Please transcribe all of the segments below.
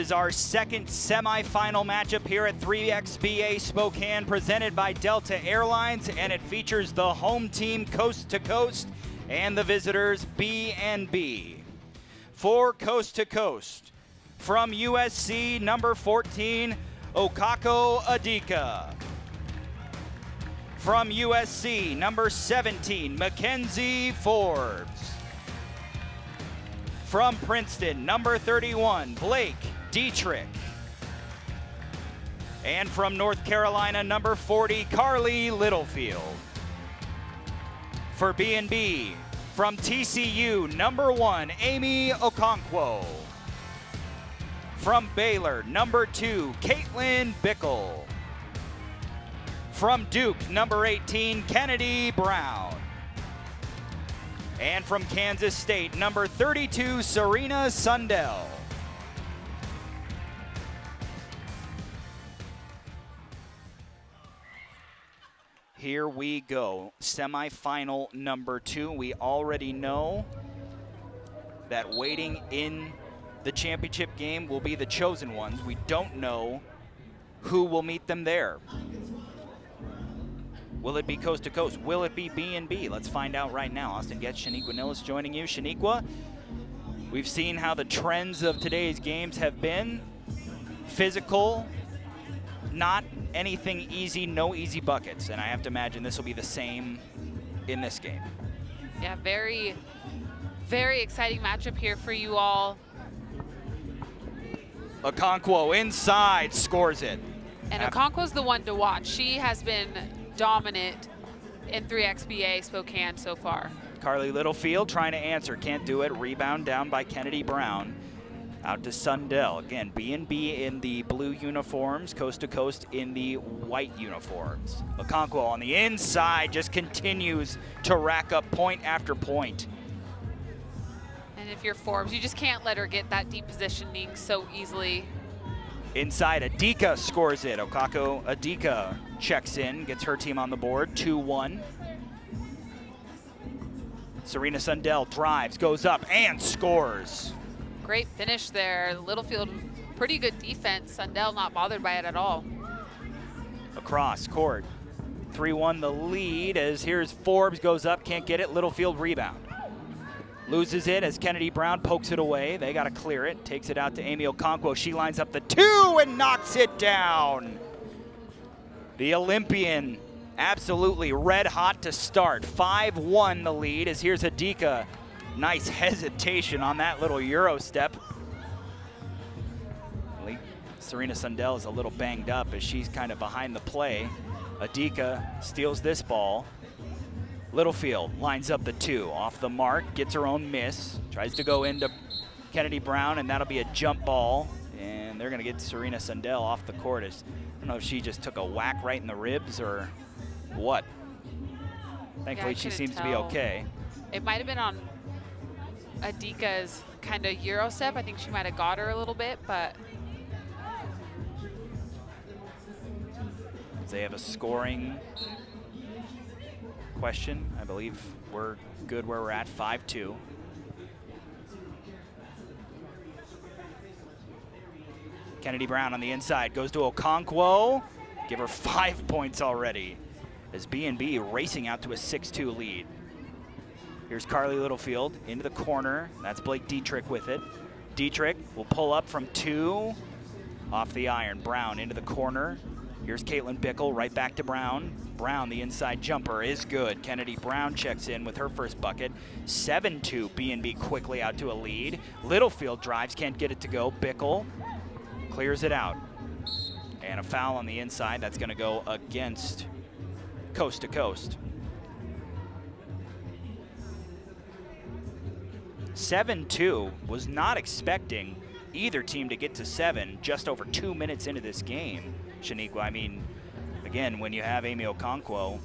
is our second semifinal matchup here at 3XBA Spokane, presented by Delta Airlines, and it features the home team Coast to Coast and the visitors B&B. For Coast to Coast, from USC, number 14, Okako Adika. From USC, number 17, McKenzie Forbes. From Princeton, number 31, Dietrick. And from North Carolina, number 40, Carlie Littlefield. For B&B, from TCU, number 1, Okonkwo. From Baylor, number 2, Bickle. From Duke, number 18, Kennedy Brown. And from Kansas State, number 32, Serena Sundell. Here we go, semifinal number 2. We already know that waiting in the championship game will be the chosen ones. We don't know who will meet them there. Will it be Coast to Coast? Will it be B&B? Let's find out right now. Austin Getz, Shaniqua Nillis joining you. Shaniqua, we've seen how the trends of today's games have been. Physical, not anything easy, no easy buckets. And I have to imagine this will be the same in this game. Yeah, very, very exciting matchup here for you all. Okonkwo inside, scores it. And Okonkwo's the one to watch. She has been dominant in 3XBA Spokane so far. Carlie Littlefield trying to answer, can't do it. Rebound down by Kennedy Brown. Out to Sundell. Again, B&B in the blue uniforms, Coast to Coast in the white uniforms. Okonkwo on the inside just continues to rack up point after point. And if you're Forbes, you just can't let her get that deep positioning so easily. Inside, Adika scores it. Okako Adika checks in, gets her team on the board, 2-1. Serena Sundell drives, goes up, and scores. Great finish there. Littlefield, pretty good defense. Sundell not bothered by it at all. Across court, 3-1 the lead as here's Forbes, goes up, can't get it. Littlefield rebound. Loses it as Kennedy Brown pokes it away. They got to clear it. Takes it out to Okonkwo. She lines up the 2 and knocks it down. The Olympian absolutely red hot to start. 5-1 the lead as here's Adika. Nice hesitation on that little Euro step. Serena Sundell is a little banged up as she's kind of behind the play. Adika steals this ball. Littlefield lines up the 2, off the mark, gets her own miss, tries to go into Kennedy Brown, and that'll be a jump ball, and they're gonna get Serena Sundell off the court. I don't know if she just took a whack right in the ribs or what. Thankfully, she seems to be okay. It might have been on Adika's kind of Euro step. I think she might have got her a little bit, but. They have a scoring question. I believe we're good where we're at, 5-2. Kennedy Brown on the inside, goes to Okonkwo. Give her 5 points already as B&B racing out to a 6-2 lead. Here's Carlie Littlefield into the corner. That's Dietrick with it. Dietrick will pull up from 2. Off the iron, Brown into the corner. Here's Bickle, right back to Brown. Brown, the inside jumper, is good. Kennedy Brown checks in with her first bucket. 7-2, B&B quickly out to a lead. Littlefield drives, can't get it to go. Bickle clears it out. And a foul on the inside. That's going to go against Coast to Coast. 7-2, was not expecting either team to get to 7 just over 2 minutes into this game. Shaniqua, I mean, again, when you have Okonkwo,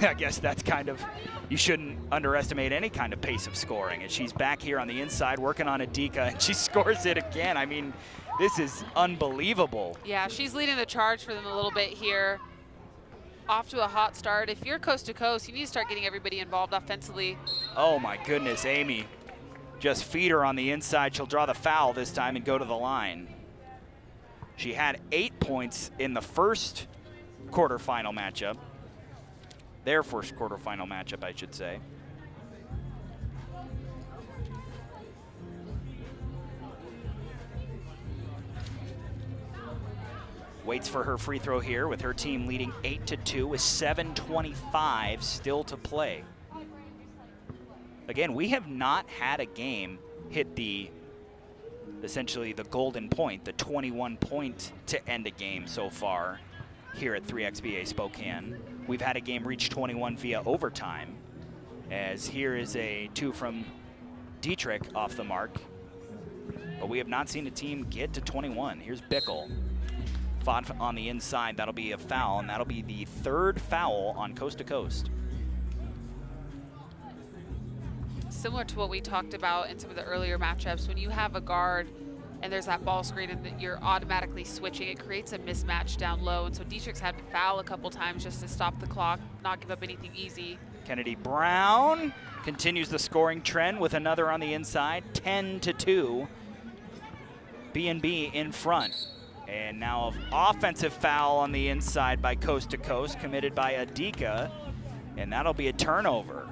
I guess that's kind of, you shouldn't underestimate any kind of pace of scoring. And she's back here on the inside working on Adika, and she scores it again. I mean, this is unbelievable. Yeah, she's leading the charge for them a little bit here. Off to a hot start. If you're Coast to Coast, you need to start getting everybody involved offensively. Oh my goodness, Amy. Just feed her on the inside. She'll draw the foul this time and go to the line. She had 8 points in the first quarterfinal matchup. Their first quarterfinal matchup, I should say. Waits for her free throw here with her team leading 8-2 with 7:25 still to play. Again, we have not had a game hit essentially the golden point, the 21 point to end a game so far here at 3XBA Spokane. We've had a game reach 21 via overtime, as here is a 2 from Dietrick off the mark. But we have not seen a team get to 21. Here's Bickle. Fought on the inside. That'll be a foul, and that'll be the 3rd foul on Coast to Coast. Similar to what we talked about in some of the earlier matchups, when you have a guard and there's that ball screen and that you're automatically switching, it creates a mismatch down low. And so Dietrick's had to foul a couple times just to stop the clock, not give up anything easy. Kennedy Brown continues the scoring trend with another on the inside, 10-2. B&B in front. And now an offensive foul on the inside by Coast to Coast, committed by Adika, and that'll be a turnover.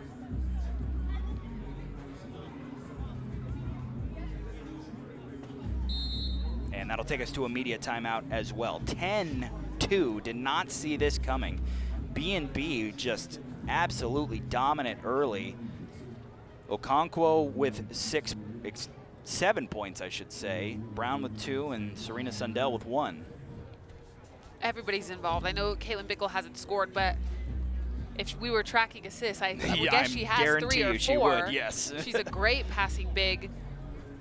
And that'll take us to a media timeout as well. 10-2, did not see this coming. B&B just absolutely dominant early. Okonkwo with 7 points, I should say. Brown with 2 and Serena Sundell with 1. Everybody's involved. I know Caitlin Bickle hasn't scored, but if we were tracking assists, I would yeah, guess she has 3 or 4. She would, yes. She's a great passing big.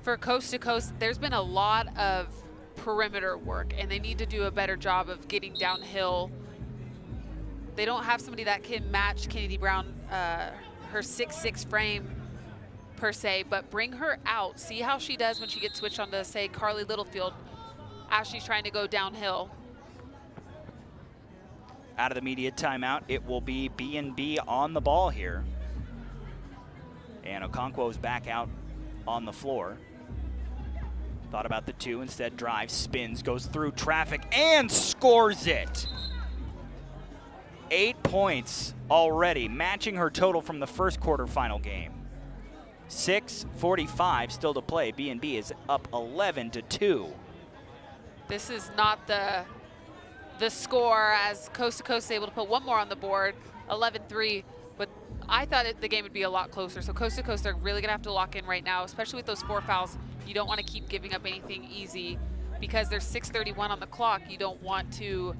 For Coast to Coast, there's been a lot of perimeter work, and they need to do a better job of getting downhill. They don't have somebody that can match Kennedy Brown, her 6'6" frame per se, but bring her out. See how she does when she gets switched onto, say, Carlie Littlefield as she's trying to go downhill. Out of the media timeout, it will be B&B on the ball here. And Okonkwo's back out on the floor. Thought about the 2, instead drives, spins, goes through traffic, and scores it. 8 points already, matching her total from the first quarterfinal game. 6:45 still to play. B&B is up 11-2. This is not the score, as Coast to Coast is able to put one more on the board, 11-3. But I thought the game would be a lot closer. So Coast to Coast, they're really going to have to lock in right now, especially with those 4 fouls. You don't want to keep giving up anything easy because there's 6:31 on the clock. You don't want to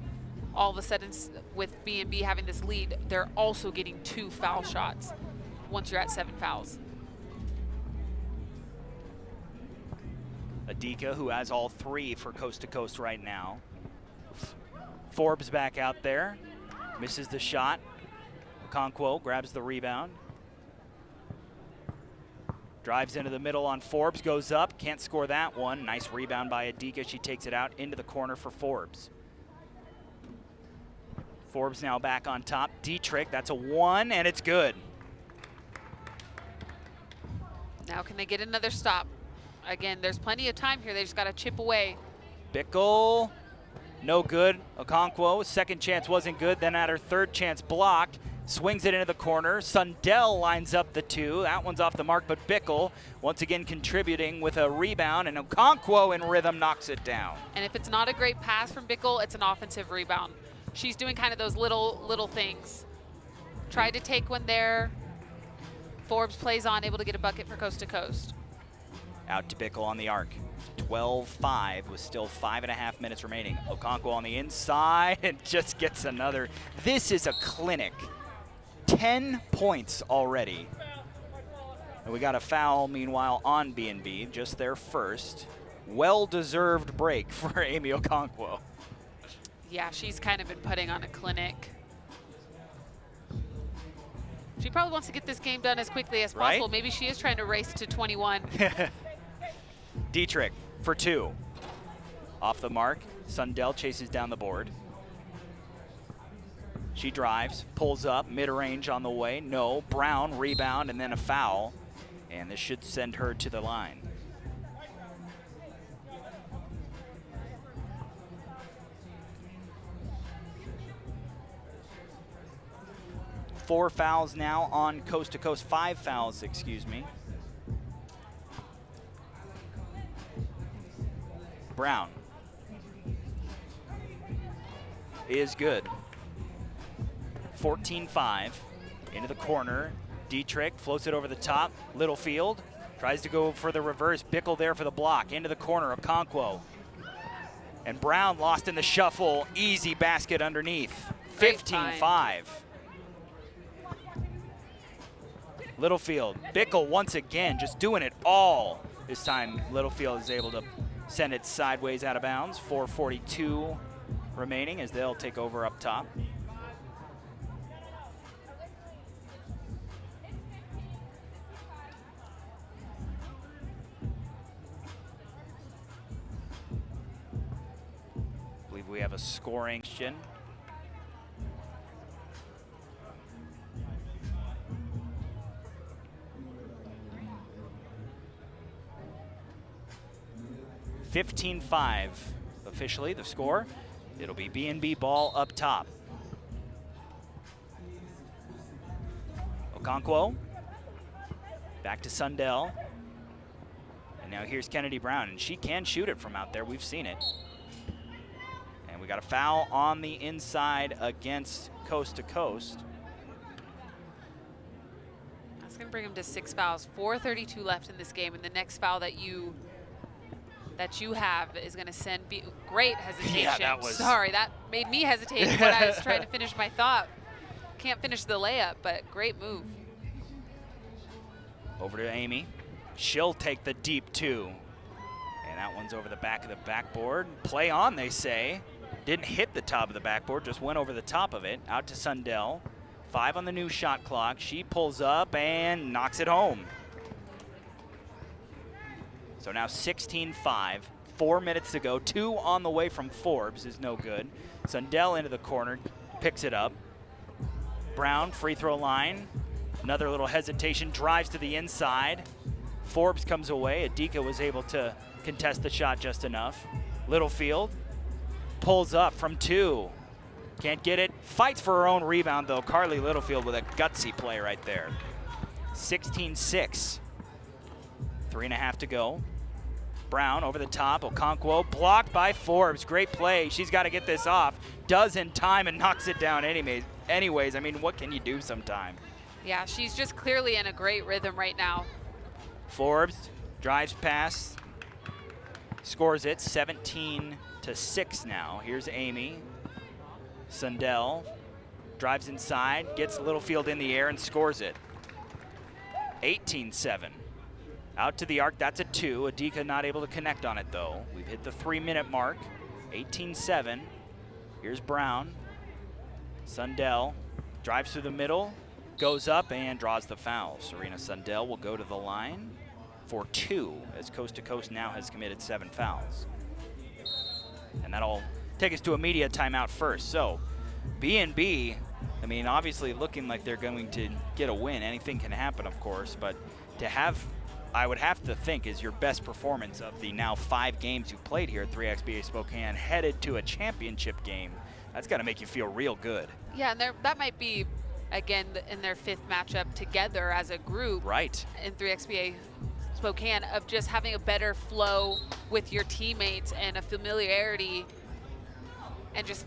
all of a sudden, with B&B having this lead, they're also getting 2 foul shots once you're at 7 fouls. Adika, who has all 3 for Coast to Coast right now. Forbes back out there, misses the shot. Okonkwo grabs the rebound. Drives into the middle on Forbes, goes up, can't score that one. Nice rebound by Adika. She takes it out into the corner for Forbes. Forbes now back on top. Dietrick, that's a 1, and it's good. Now can they get another stop? Again, there's plenty of time here. They just got to chip away. Bickle, no good. Okonkwo, second chance wasn't good. Then at her third chance blocked. Swings it into the corner. Sundell lines up the 2. That one's off the mark, but Bickle once again contributing with a rebound, and Okonkwo in rhythm knocks it down. And if it's not a great pass from Bickle, it's an offensive rebound. She's doing kind of those little things. Tried to take one there. Forbes plays on, able to get a bucket for Coast to Coast. Out to Bickle on the arc. 12-5 with still 5.5 minutes remaining. Okonkwo on the inside and just gets another. This is a clinic. 10 points already. And we got a foul, meanwhile, on B&B, just their first. Well-deserved break for Amy Okonkwo. Yeah, she's kind of been putting on a clinic. She probably wants to get this game done as quickly as possible. Right? Maybe she is trying to race to 21. Dietrick for 2. Off the mark. Sundell chases down the board. She drives, pulls up, mid-range on the way. No. Brown, rebound, and then a foul. And this should send her to the line. 4 fouls now on Coast to Coast, 5 fouls, excuse me. Brown is good. 14-5 into the corner. Dietrick floats it over the top. Littlefield tries to go for the reverse. Bickle there for the block. Into the corner, Okonkwo. And Brown lost in the shuffle. Easy basket underneath. 15-5. Littlefield, Bickle once again just doing it all. This time Littlefield is able to send it sideways out of bounds. 4:42 remaining as they'll take over up top. I believe we have a scoring question. $15-5 officially the score. It'll be B&B ball up top. Okonkwo back to Sundell. And now here's Kennedy Brown, and she can shoot it from out there. We've seen it. And we got a foul on the inside against Coast to Coast. That's going to bring him to 6 fouls. 4:32 left in this game, and the next foul that you have is going to send great hesitation. Yeah, that was... Sorry, that made me hesitate when I was trying to finish my thought. Can't finish the layup, but great move. Over to Amy. She'll take the deep 2. And that one's over the back of the backboard. Play on, they say. Didn't hit the top of the backboard, just went over the top of it. Out to Sundell. 5 on the new shot clock. She pulls up and knocks it home. So now 16-5, 4 minutes to go. 2 on the way from Forbes is no good. Sundell into the corner, picks it up. Brown, free throw line. Another little hesitation, drives to the inside. Forbes comes away. Adika was able to contest the shot just enough. Littlefield pulls up from 2. Can't get it. Fights for her own rebound, though. Carlie Littlefield with a gutsy play right there. 16-6. 3.5 to go. Brown over the top. Okonkwo blocked by Forbes. Great play. She's got to get this off. Does in time and knocks it down anyways. I mean, what can you do sometime? Yeah, she's just clearly in a great rhythm right now. Forbes drives past, scores it. 17-6 now. Here's Amy. Sundell drives inside, gets Littlefield in the air and scores it. 18-7. Out to the arc, that's a 2. Adika not able to connect on it though. We've hit the 3-minute mark. 18-7. Here's Brown. Sundell drives through the middle, goes up and draws the foul. Serena Sundell will go to the line for 2 as Coast to Coast now has committed 7 fouls. And that'll take us to a media timeout first. So B&B, I mean, obviously looking like they're going to get a win. Anything can happen, of course, but to have, I would have to think, is your best performance of the now 5 games you've played here at 3XBA Spokane, headed to a championship game. That's got to make you feel real good. Yeah, and that might be, again, in their 5th matchup together as a group. Right. In 3XBA Spokane, of just having a better flow with your teammates and a familiarity and just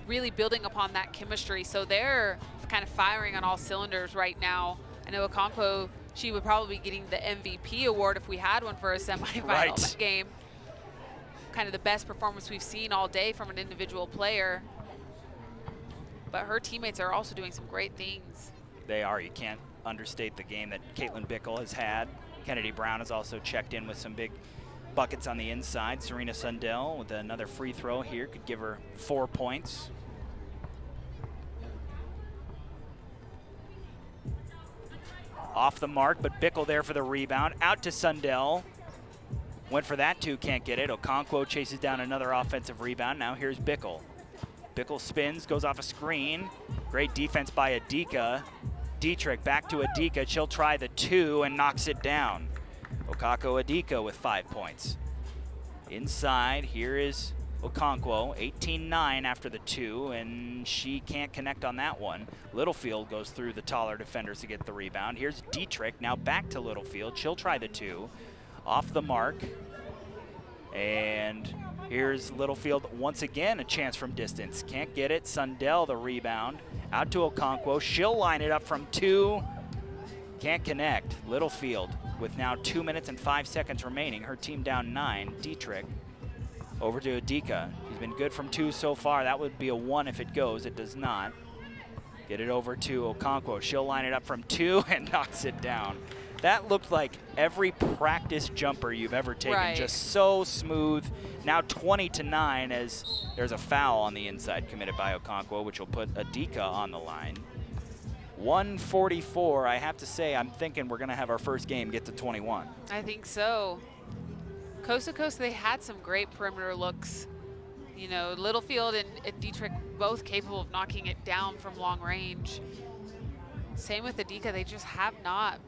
really building upon that chemistry. So they're kind of firing on all cylinders right now. I know Okonkwo, she would probably be getting the MVP award if we had one for a semifinal game. Kind of the best performance we've seen all day from an individual player. But her teammates are also doing some great things. They are. You can't understate the game that Caitlin Bickle has had. Kennedy Brown has also checked in with some big buckets on the inside. Serena Sundell with another free throw here could give her 4 points. Off the mark, but Bickle there for the rebound. Out to Sundell. Went for that 2, can't get it. Okonkwo chases down another offensive rebound. Now here's Bickle. Bickle spins, goes off a screen. Great defense by Adika. Dietrick back to Adika. She'll try the 2 and knocks it down. Okako Adika with 5 points. Inside, here is Okonkwo, 18-9 after the 2, and she can't connect on that one. Littlefield goes through the taller defenders to get the rebound. Here's Dietrick, now back to Littlefield. She'll try the 2. Off the mark. And here's Littlefield once again, a chance from distance. Can't get it. Sundell the rebound. Out to Okonkwo. She'll line it up from 2. Can't connect. Littlefield with now 2 minutes and 5 seconds remaining. Her team down 9. Dietrick over to Adika. He's been good from 2 so far. That would be a 1 if it goes. It does not. Get it over to Okonkwo. She'll line it up from 2 and knocks it down. That looked like every practice jumper you've ever taken. Right. Just so smooth. Now 20-9 as there's a foul on the inside committed by Okonkwo, which will put Adika on the line. 1:44. I have to say, I'm thinking we're going to have our first game get to 21. I think so. Coast to coast, they had some great perimeter looks. You know, Littlefield and Dietrick both capable of knocking it down from long range. Same with Adika, they just have not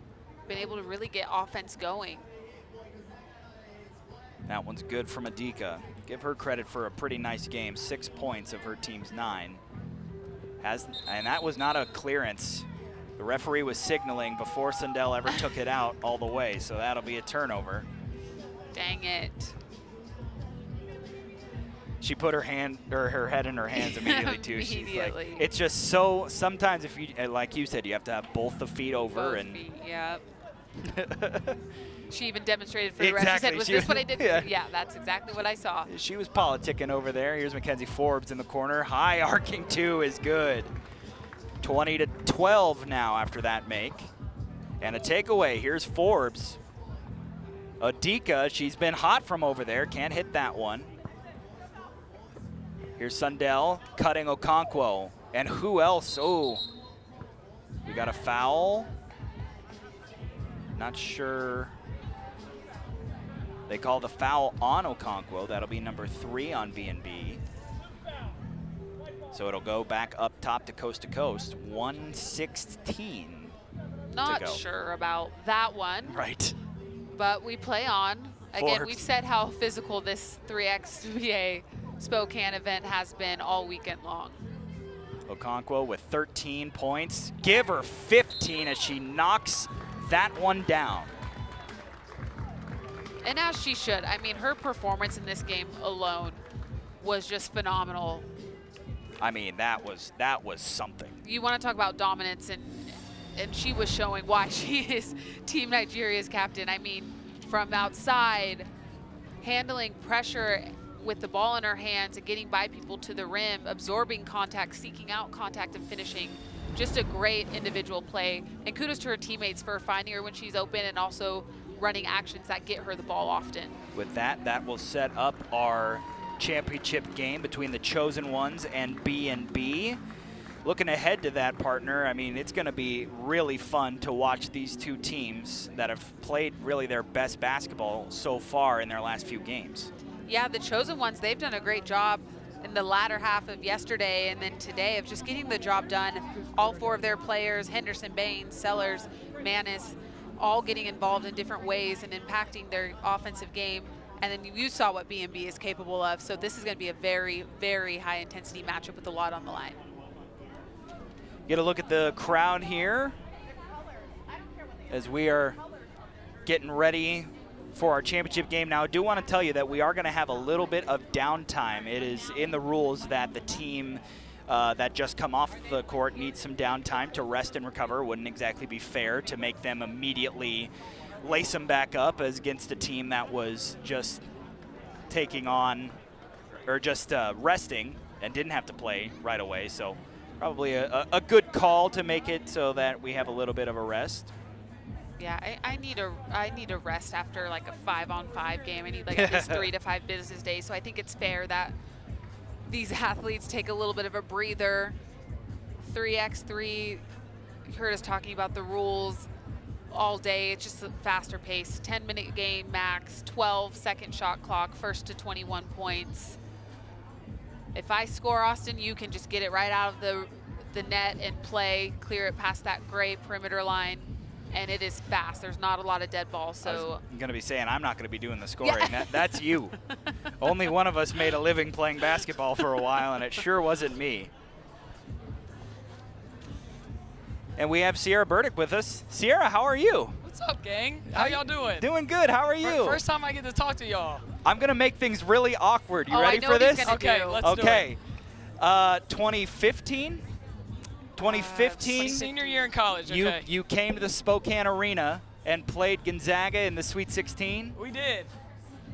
been able to really get offense going. That one's good from Adika. Give her credit for a pretty nice game. 6 points of her team's 9. And that was not a clearance. The referee was signaling before Sundell ever took it out all the way, so that'll be a turnover. Dang it. She put her head in her hands immediately too. Immediately. She's like, it's just so, sometimes if you, like you said, you have to have both the feet over. Both feet, yep. She even demonstrated for the rest. Exactly. She said, was this what I did? Yeah, that's exactly what I saw. She was politicking over there. Here's McKenzie Forbes in the corner. High arcing 2 is good. 20-12 now after that make. And a takeaway. Here's Forbes. Adika, she's been hot from over there. Can't hit that one. Here's Sundell cutting Okonkwo. And who else? Oh, we got a foul. Not sure. They call the foul on Okonkwo. That'll be number 3 on B&B. So it'll go back up top to Coast. 1:16 Not to go. sure about that one. Right. But we play on. Again, Forbes. we've said how physical this 3XBA Spokane event has been all weekend long. Okonkwo with 13 points. Give her 15 as she knocks that one down. And as she should. I mean, her performance in this game alone was just phenomenal. I mean, that was something. You want to talk about dominance, and she was showing why she is Team Nigeria's captain. I mean, from outside, handling pressure with the ball in her hands and getting by people to the rim, absorbing contact, seeking out contact and finishing. Just a great individual play. And kudos to her teammates for finding her when she's open and also running actions that get her the ball often. With that will set up our championship game between the Chosen Ones and B&B. Looking ahead to that, partner, I mean, it's going to be really fun to watch these two teams that have played really their best basketball so far in their last few games. Yeah, the Chosen Ones, they've done a great job in the latter half of yesterday and then today of just getting the job done. All 4 of their players, Henderson, Baines, Sellers, Manis, all getting involved in different ways and impacting their offensive game. And then you saw what B&B is capable of. So this is going to be a very, very high intensity matchup with a lot on the line. Get a look at the crowd here as we are getting ready for our championship game. Now, I do want to tell you that we are going to have a little bit of downtime. It is in the rules that the team that just come off the court needs some downtime to rest and recover. It wouldn't exactly be fair to make them immediately lace them back up as against a team that was just taking on or just resting and didn't have to play right away. So probably a good call to make it so that we have a little bit of a rest. Yeah, I need a rest after like a 5-on-5 game. I need like at least 3 to 5 business days. So I think it's fair that these athletes take a little bit of a breather. 3x3, you heard us talking about the rules all day. It's just a faster pace. 10-minute game max, 12-second shot clock, first to 21 points. If I score, Austin, you can just get it right out of the net and play, clear it past that gray perimeter line. and it is fast. There's not a lot of dead balls. So I'm going to be saying I'm not going to be doing the scoring. Yeah. That's you. Only one of us made a living playing basketball for a while, and it sure wasn't me. And we have Sierra Burdick with us. Sierra, how are you? What's up, gang? How y'all doing? Doing good. How are you? First time I get to talk to y'all. I'm going to make things really awkward. You ready I know for this? Okay, let's do it. 2015? 2015. Senior year in college. Okay. You came to the Spokane Arena and played Gonzaga in the Sweet 16. We did.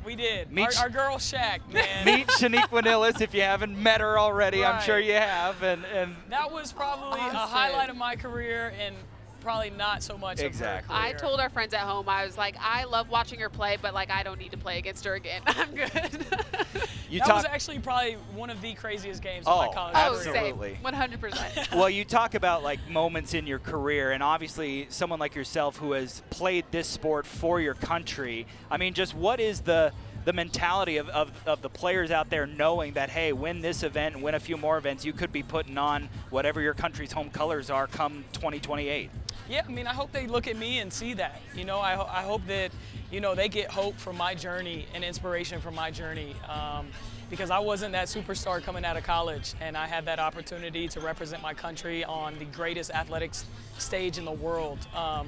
We did. Meet our girl Shaq, man. Meet Shaniqua Willis if you haven't met her already. Right. I'm sure you have. And that was probably a highlight of my career, and probably not so much exactly. of her I career. told our friends at home, I was like, I love watching her play, but like I don't need to play against her again. I'm good. That was actually probably one of the craziest games of my college career. Absolutely. 100%. Well, you talk about like moments in your career, and obviously someone like yourself who has played this sport for your country. I mean, just what is the mentality of the players out there knowing that, hey, win this event and win a few more events, you could be putting on whatever your country's home colors are come 2028? Yeah, I mean, I hope they look at me and see that. You know, I hope that, you know, they get hope from my journey and inspiration from my journey. Because I wasn't that superstar coming out of college, and I had that opportunity to represent my country on the greatest athletics stage in the world.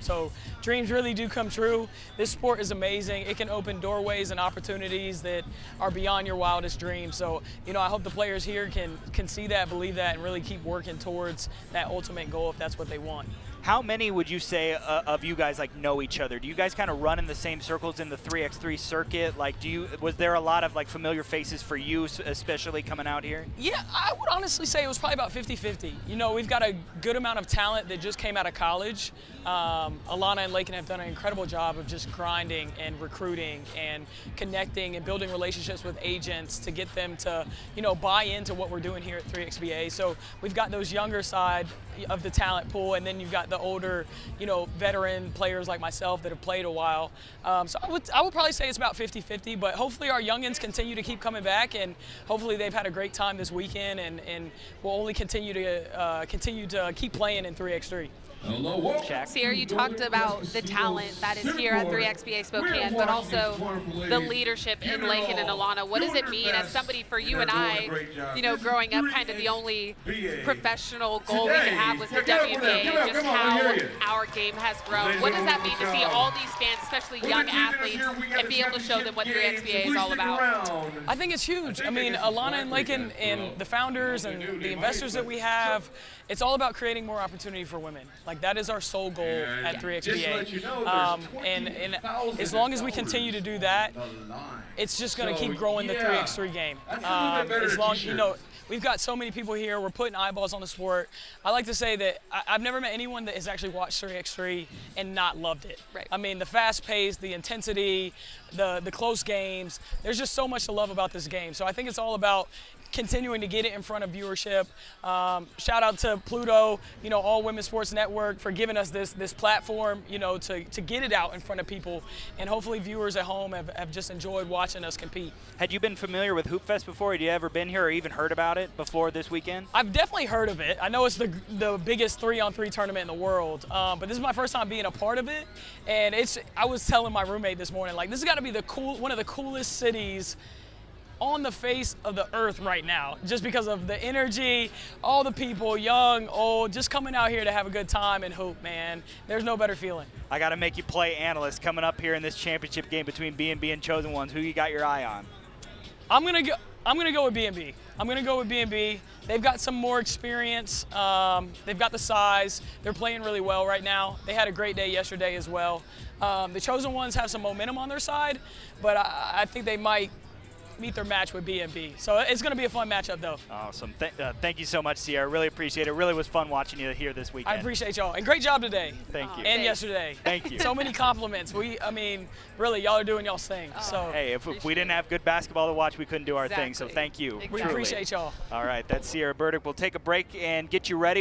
So dreams really do come true. This sport is amazing. It can open doorways and opportunities that are beyond your wildest dreams. So, you know, I hope the players here can see that, believe that, and really keep working towards that ultimate goal if that's what they want. How many would you say of you guys like know each other? Do you guys kind of run in the same circles in the 3x3 circuit? Like, was there a lot of like familiar faces for you, especially coming out here? Yeah, I would honestly say it was probably about 50-50. You know, we've got a good amount of talent that just came out of college. Alana and Lakin have done an incredible job of just grinding and recruiting and connecting and building relationships with agents to get them to, you know, buy into what we're doing here at 3XBA. So we've got those younger side of the talent pool, and then you've got the older, you know, veteran players like myself that have played a while. So I would probably say it's about 50-50, but hopefully our youngins continue to keep coming back, and hopefully they've had a great time this weekend, and we'll only continue to keep playing in 3x3. Sierra, you talked about the talent that is here at 3XBA Spokane, but also the leadership in Lakin and Alana. What does it mean as somebody, for you and I, you know, growing up, kind of the only professional goal we could have was the WNBA, and just how our game has grown? What does that mean to see all these fans, especially young athletes, and be able to show them what 3XBA is all about? I think it's huge. I mean, Alana and Lakin and the founders and the investors that we have, it's all about creating more opportunity for women. Like, that is our sole goal at 3XBA. And as long as we continue to do that, it's just going to keep growing the 3x3 game. As long, you know, we've got so many people here. We're putting eyeballs on the sport. I like to say that I've never met anyone that has actually watched 3x3 and not loved it. Right. I mean, the fast pace, the intensity, the close games. There's just so much to love about this game. So I think it's all about continuing to get it in front of viewership. Shout out to Pluto, you know, All Women's Sports Network, for giving us this platform, you know, to get it out in front of people. And hopefully viewers at home have just enjoyed watching us compete. Had you been familiar with Hoopfest before? Had you ever been here or even heard about it before this weekend? I've definitely heard of it. I know it's the biggest 3-on-3 tournament in the world, but this is my first time being a part of it. And I was telling my roommate this morning, like, this has got to be one of the coolest cities on the face of the earth right now, just because of the energy, all the people, young, old, just coming out here to have a good time and hoop, man. There's no better feeling. I got to make you play analyst coming up here in this championship game between B&B and Chosen Ones. Who you got your eye on? I'm gonna go with B&B. I'm gonna go with B&B. They've got some more experience. They've got the size. They're playing really well right now. They had a great day yesterday as well. The Chosen Ones have some momentum on their side, but I think they might meet their match with B&B. So it's going to be a fun matchup, though. Awesome. Thank you so much, Sierra. Really appreciate it. It really was fun watching you here this weekend. I appreciate y'all. And great job today. Thank you. And yesterday. Thank you. So many compliments. I mean, really, y'all are doing y'all's thing. So hey, if we didn't have good basketball to watch, we couldn't do our thing. So thank you. We appreciate y'all. All right. That's Sierra Burdick. We'll take a break and get you ready.